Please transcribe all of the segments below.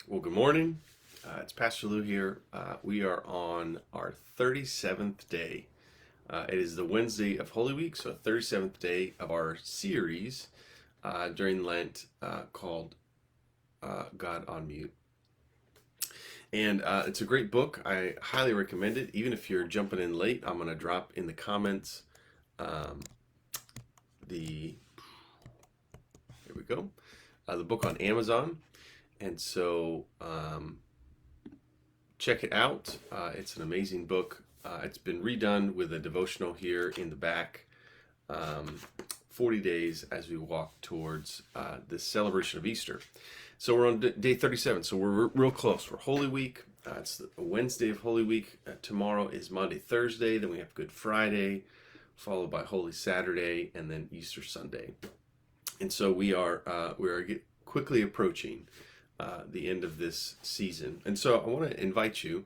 Well, good morning. It's Pastor Lou here. We are on our 37th day. It is the Wednesday of Holy Week, so 37th day of our series during Lent called God on Mute. And it's a great book. I highly recommend it. Even if you're jumping in late, I'm going to drop in the comments um, the, here we go, the book on Amazon. And so check it out. It's an amazing book. It's been redone with a devotional here in the back. 40 days as we walk towards this celebration of Easter. So we're on day 37, so we're real close. We're Holy Week. It's the Wednesday of Holy Week. Tomorrow is Monday, Thursday. Then we have Good Friday, followed by Holy Saturday, and then Easter Sunday. And so we are quickly approaching the end of this season. And so I want to invite you,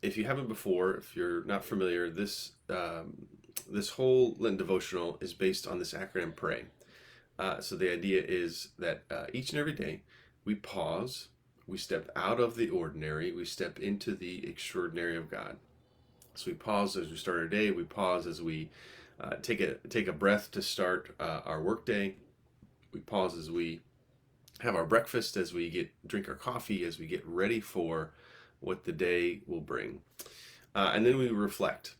if you haven't before, if you're not familiar, this whole Lenten devotional is based on this acronym PRAY. So the idea is that each and every day we pause, we step out of the ordinary, we step into the extraordinary of God. So we pause as we start our day, we pause as we take a breath to start our workday, we pause as we have our breakfast, as we drink our coffee, as we get ready for what the day will bring. And then we reflect.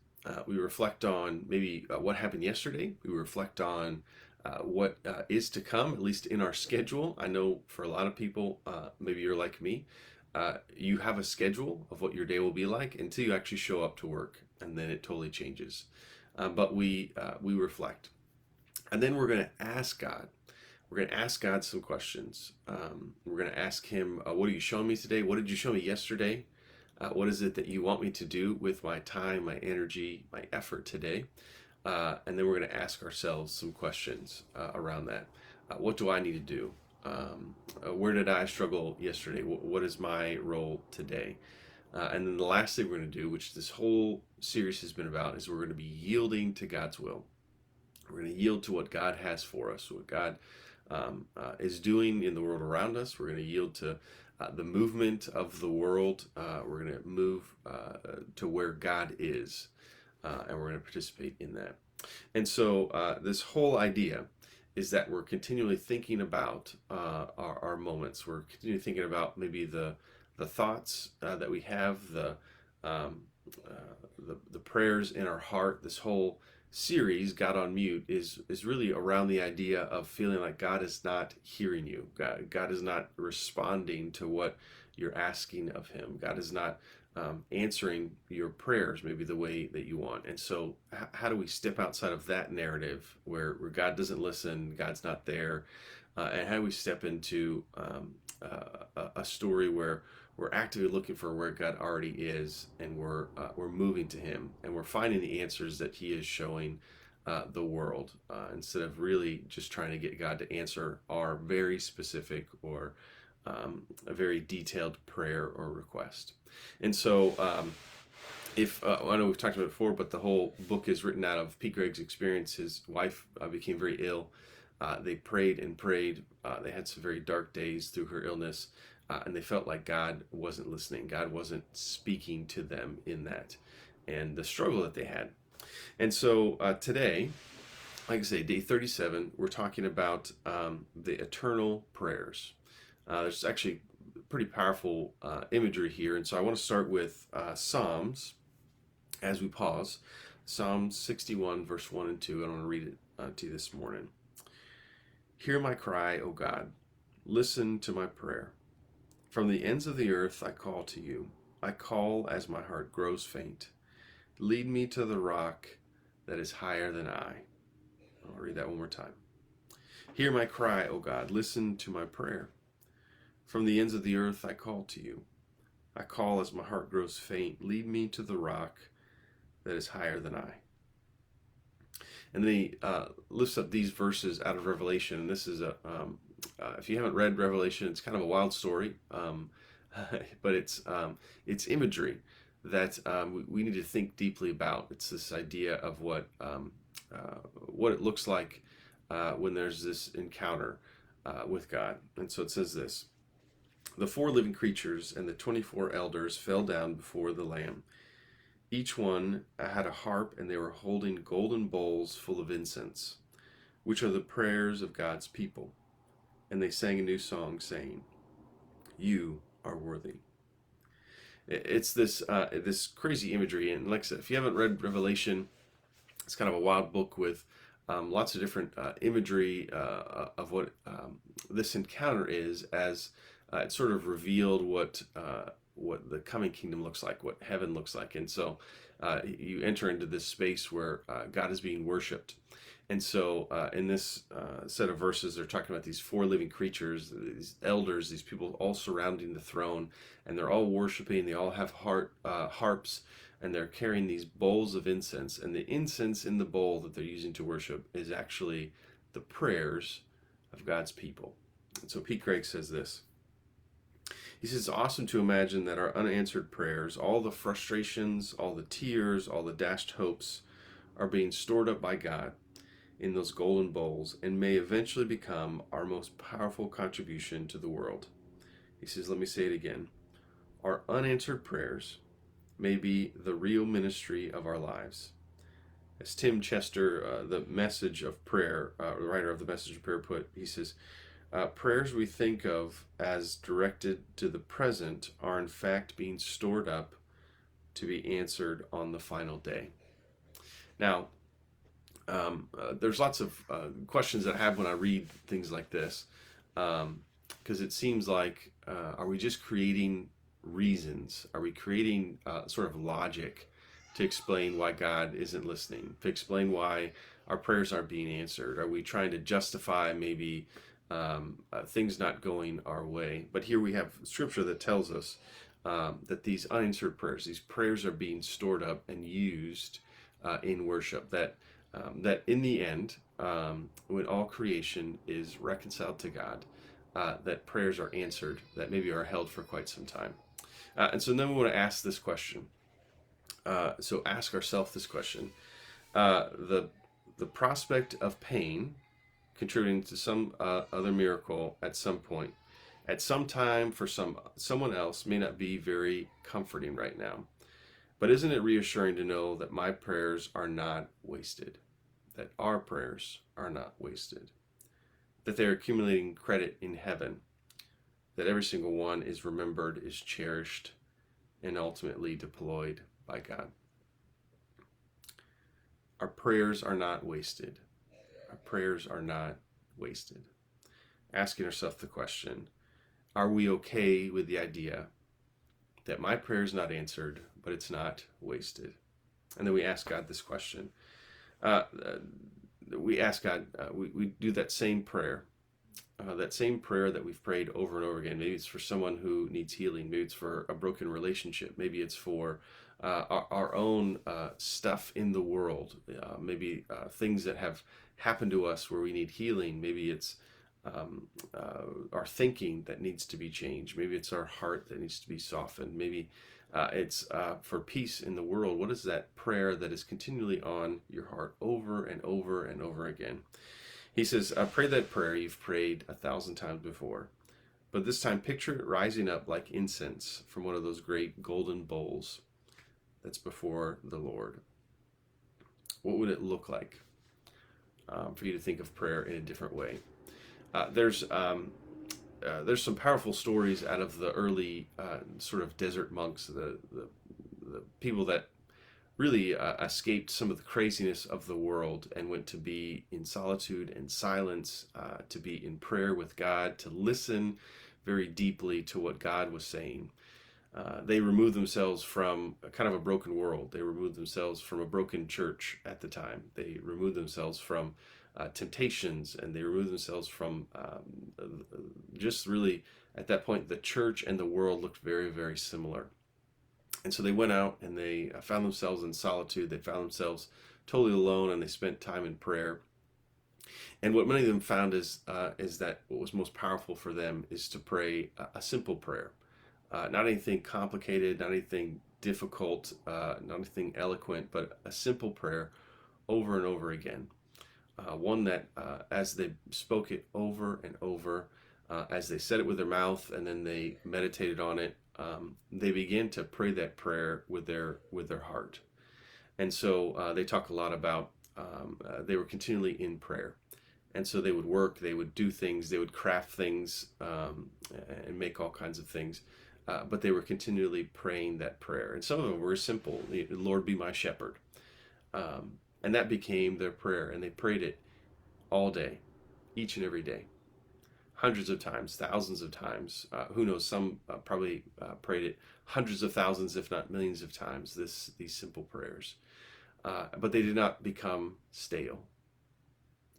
We reflect on maybe what happened yesterday. We reflect on what is to come, at least in our schedule. I know for a lot of people, maybe you're like me, you have a schedule of what your day will be like until you actually show up to work, and then it totally changes. But we reflect. And then we're going to ask God. We're going to ask God some questions. We're going to ask Him, what are you showing me today? What did you show me yesterday? What is it that you want me to do with my time, my energy, my effort today? And then we're going to ask ourselves some questions around that. What do I need to do? Where did I struggle yesterday? What is my role today? And then the last thing we're going to do, which this whole series has been about, is we're going to be yielding to God's will. We're going to yield to what God has for us, what God is doing in the world around us. We're going to yield to the movement of the world. We're going to move to where God is, and we're going to participate in that. And so this whole idea is that we're continually thinking about our moments. We're continually thinking about maybe the thoughts that we have, um, the prayers in our heart. This whole series, God on Mute, is really around the idea of feeling like God is not hearing you. God is not responding to what you're asking of Him. God is not answering your prayers maybe the way that you want. And so how do we step outside of that narrative where God doesn't listen, God's not there, and how do we step into a story where we're actively looking for where God already is, and we're moving to Him, and we're finding the answers that He is showing the world, instead of really just trying to get God to answer our very specific or a very detailed prayer or request. And so, if I know we've talked about it before, but the whole book is written out of Pete Greig's experience. His wife became very ill. They prayed and prayed. They had some very dark days through her illness. And they felt like God wasn't listening. God wasn't speaking to them in that, and the struggle that they had. And so today, like I say, day 37, we're talking about the eternal prayers. There's actually pretty powerful imagery here. And so I want to start with Psalms as we pause. Psalm 61, verse 1 and 2. I want to read it to you this morning. Hear my cry, O God. Listen to my prayer. From the ends of the earth I call to you. I call as my heart grows faint. Lead me to the rock that is higher than I. I'll read that one more time. Hear my cry, O God. Listen to my prayer. From the ends of the earth I call to you. I call as my heart grows faint. Lead me to the rock that is higher than I. And then he lifts up these verses out of Revelation. And this is if you haven't read Revelation, it's kind of a wild story, but it's imagery that we need to think deeply about. It's this idea of what it looks like when there's this encounter with God. And so it says this: The four living creatures and the 24 elders fell down before the Lamb. Each one had a harp, and they were holding golden bowls full of incense, which are the prayers of God's people. And they sang a new song, saying, "You are worthy." It's this crazy imagery, and like I said, if you haven't read Revelation, it's kind of a wild book with lots of different imagery of what this encounter is, as it sort of revealed what the coming kingdom looks like, what heaven looks like. And so you enter into this space where God is being worshipped. And so in this set of verses, they're talking about these four living creatures, these elders, these people all surrounding the throne, and they're all worshiping. They all have harps, and they're carrying these bowls of incense. And the incense in the bowl that they're using to worship is actually the prayers of God's people. And so Pete Greig says this. He says, it's awesome to imagine that our unanswered prayers, all the frustrations, all the tears, all the dashed hopes, are being stored up by God in those golden bowls, and may eventually become our most powerful contribution to the world. He says, let me say it again. Our unanswered prayers may be the real ministry of our lives. As Tim Chester, the Message of Prayer, the writer of the Message of Prayer, put, he says, prayers we think of as directed to the present are in fact being stored up to be answered on the final day. Now, there's lots of questions that I have when I read things like this, because it seems like, are we just creating reasons? Are we creating sort of logic to explain why God isn't listening, to explain why our prayers aren't being answered? Are we trying to justify maybe things not going our way? But here we have scripture that tells us that these unanswered prayers, these prayers are being stored up and used in worship, that in the end, when all creation is reconciled to God, that prayers are answered, that maybe are held for quite some time. And so then we want to ask this question. So ask ourselves this question. The prospect of pain contributing to some other miracle at some point, at some time, for someone else, may not be very comforting right now. But isn't it reassuring to know that my prayers are not wasted? That our prayers are not wasted? That they're accumulating credit in heaven? That every single one is remembered, is cherished, and ultimately deployed by God? Our prayers are not wasted. Our prayers are not wasted. Asking ourselves the question, are we okay with the idea that my prayer is not answered, but it's not wasted? And then we ask God this question. We ask God, we do that same prayer that we've prayed over and over again. Maybe it's for someone who needs healing. Maybe it's for a broken relationship. Maybe it's for our own stuff in the world. Maybe things that have happened to us where we need healing. Maybe it's our thinking that needs to be changed. Maybe it's our heart that needs to be softened. Maybe it's for peace in the world. What is that prayer that is continually on your heart over and over and over again? He says, pray that prayer you've prayed 1,000 times before, but this time picture it rising up like incense from one of those great golden bowls that's before the Lord. What would it look like for you to think of prayer in a different way? There's some powerful stories out of the early sort of desert monks, the people that really escaped some of the craziness of the world and went to be in solitude and silence, to be in prayer with God, to listen very deeply to what God was saying. They removed themselves from a kind of a broken world. They removed themselves from a broken church at the time. They removed themselves from temptations, and they removed themselves from just really, at that point, the church and the world looked very, very similar. And so they went out and they found themselves in solitude. They found themselves totally alone, and they spent time in prayer. And what many of them found is that what was most powerful for them is to pray a simple prayer. Not anything complicated, not anything difficult, not anything eloquent, but a simple prayer over and over again. One that, as they spoke it over and over, as they said it with their mouth and then they meditated on it, they began to pray that prayer with their heart. And so they talk a lot about they were continually in prayer. And so they would work, they would do things, they would craft things, and make all kinds of things. But they were continually praying that prayer. And some of them were simple: Lord, be my shepherd. And that became their prayer. And they prayed it all day, each and every day, hundreds of times, thousands of times. Who knows? Some probably prayed it hundreds of thousands, if not millions of times. These simple prayers, but they did not become stale.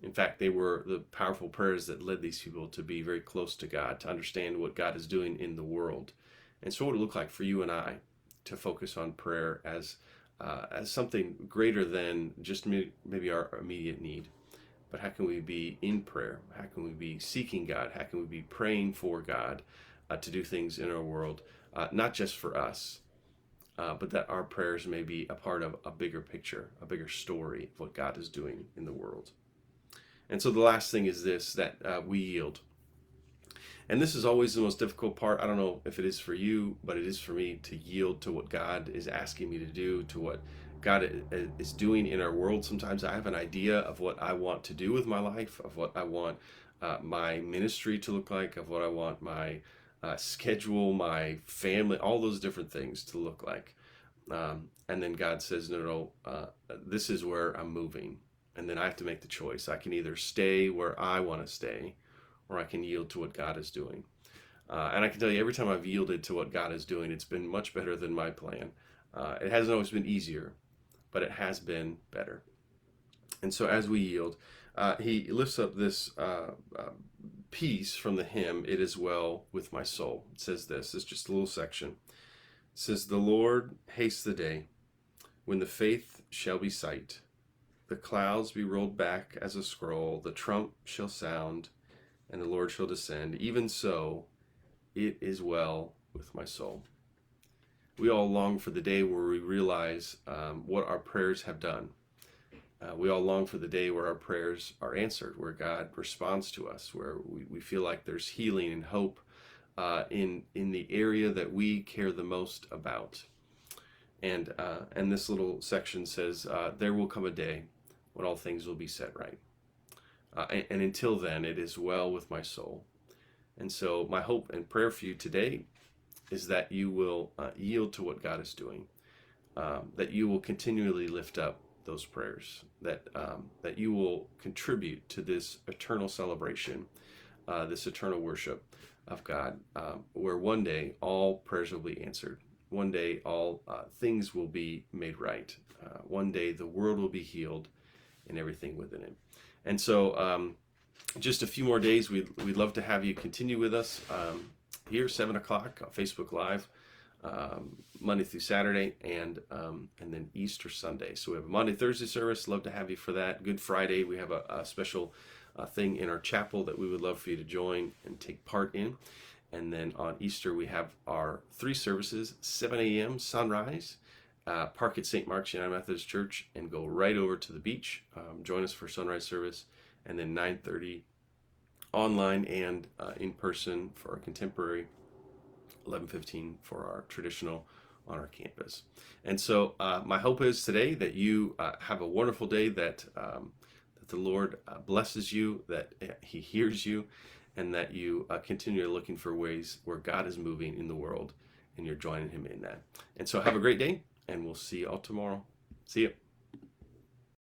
In fact, they were the powerful prayers that led these people to be very close to God, to understand what God is doing in the world. And so, what would it look like for you and I to focus on prayer as something greater than just maybe our immediate need? But how can we be in prayer? How can we be seeking God? How can we be praying for God to do things in our world, not just for us, but that our prayers may be a part of a bigger picture, a bigger story of what God is doing in the world. And so the last thing is this, that we yield. And this is always the most difficult part. I don't know if it is for you, but it is for me, to yield to what God is asking me to do, to what God is doing in our world. Sometimes I have an idea of what I want to do with my life, of what I want my ministry to look like, of what I want my schedule, my family, all those different things to look like. And then God says, no, this is where I'm moving. And then I have to make the choice. I can either stay where I want to stay, or I can yield to what God is doing. And I can tell you, every time I've yielded to what God is doing, it's been much better than my plan. It hasn't always been easier, but it has been better. And so as we yield, he lifts up this piece from the hymn, "It Is Well With My Soul." It says this. It's just a little section. It says, "The Lord hastes the day when the faith shall be sight. The clouds be rolled back as a scroll, the trump shall sound, and the Lord shall descend. Even so, it is well with my soul." We all long for the day where we realize what our prayers have done. We all long for the day where our prayers are answered, where God responds to us, where we feel like there's healing and hope in the area that we care the most about. And this little section says, there will come a day when all things will be set right. And until then, it is well with my soul. And so my hope and prayer for you today is that you will yield to what God is doing, that you will continually lift up those prayers, that you will contribute to this eternal celebration, this eternal worship of God, where one day all prayers will be answered. One day all things will be made right. One day the world will be healed and everything within it. And so just a few more days, we'd love to have you continue with us here, 7 o'clock on Facebook Live, Monday through Saturday, and then Easter Sunday. So we have a Monday, Thursday service. Love to have you for that. Good Friday, we have a special thing in our chapel that we would love for you to join and take part in. And then on Easter, we have our 3 services, 7 a.m. sunrise, park at St. Mark's United Methodist Church and go right over to the beach. Join us for sunrise service, and then 9:30 online and in person for our contemporary, 11:15 for our traditional on our campus. And so my hope is today that you have a wonderful day, that the Lord blesses you, that he hears you, and that you continue looking for ways where God is moving in the world and you're joining him in that. And so have a great day, and we'll see you all tomorrow. See you.